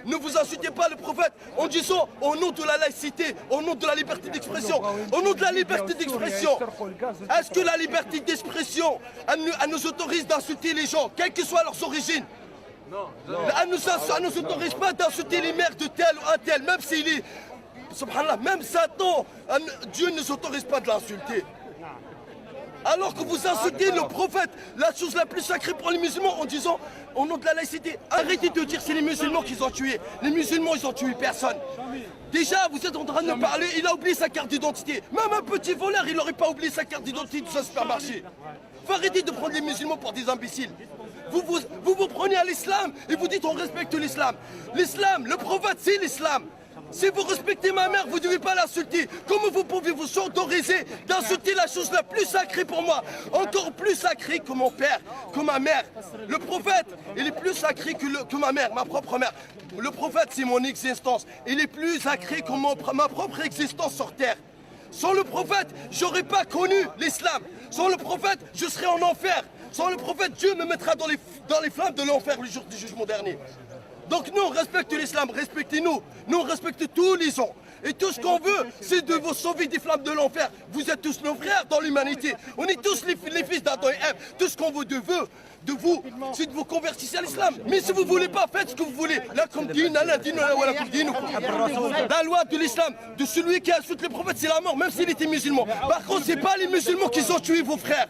Ne vous insultez pas le prophète en disant au nom de la laïcité, au nom de la liberté d'expression, au nom de la liberté d'expression. Est-ce que la liberté d'expression, elle nous autorise d'insulter les gens, quelles que soient leurs origines? Elle ne nous autorise pas d'insulter les mères de tel ou un tel, même s'il est... Subhanallah, même Satan, Dieu ne nous autorise pas de l'insulter. Alors que vous insultez le prophète, la chose la plus sacrée pour les musulmans en disant au nom de la laïcité. Arrêtez de dire c'est les musulmans qui ont tué. Les musulmans, ils ont tué personne. Déjà, vous êtes en train de parler, il a oublié sa carte d'identité. Même un petit voleur, il n'aurait pas oublié sa carte d'identité dans un supermarché. Faut arrêter de prendre les musulmans pour des imbéciles. Vous prenez à l'islam et vous dites on respecte l'islam. L'islam, le prophète, c'est l'islam. Si vous respectez ma mère, vous ne devez pas l'insulter. Comment vous pouvez vous autoriser d'insulter la chose la plus sacrée pour moi? Encore plus sacrée que mon père, que ma mère. Le prophète, il est plus sacré que ma mère, ma propre mère. Le prophète, c'est mon existence. Il est plus sacré que ma propre existence sur terre. Sans le prophète, je n'aurais pas connu l'islam. Sans le prophète, je serais en enfer. Sans le prophète, Dieu me mettra dans les flammes de l'enfer le jour du jugement dernier. Donc nous, on respecte l'islam, respectez-nous. Nous, on respecte tous les gens. Et tout ce qu'on veut, c'est de vous sauver des flammes de l'enfer. Vous êtes tous nos frères dans l'humanité. On est tous les fils d'Adam et Ève. Tout ce qu'on veut de vous, c'est de vous convertir à l'islam. Mais si vous ne voulez pas, faites ce que vous voulez. La loi de l'islam, de celui qui insulte le prophète, c'est la mort, même s'il était musulman. Par contre, ce n'est pas les musulmans qui ont tué vos frères.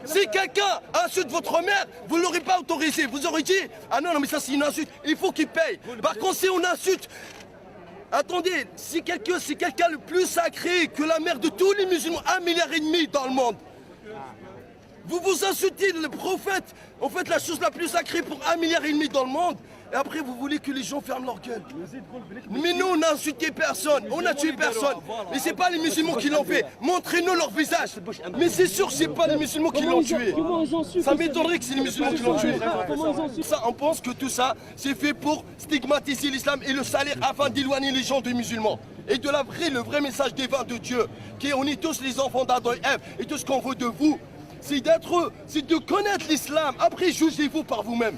Si quelqu'un insulte votre mère, vous ne l'aurez pas autorisé. Vous aurez dit, ah non, mais ça c'est une insulte, il faut qu'il paye. Par contre, si on insulte, attendez, si quelqu'un le plus sacré que la mère de tous les musulmans, 1,5 milliard dans le monde, vous insultez le prophète, en fait la chose la plus sacrée pour 1,5 milliard dans le monde, et après vous voulez que les gens ferment leur gueule. Mais nous on n'a insulté personne, on n'a tué personne. Mais c'est pas les musulmans qui l'ont fait, montrez-nous leur visage. Mais c'est sûr que c'est pas les musulmans qui l'ont tué. Ça m'étonnerait que c'est les musulmans qui l'ont tué. Ça, on pense que tout ça, c'est fait pour stigmatiser l'islam et le salir afin d'éloigner les gens des musulmans. Et de le vrai message divin de Dieu, qui est on est tous les enfants d'Adam et Ève, et tout ce qu'on veut de vous, c'est de connaître l'islam. Après, jugez-vous par vous-même.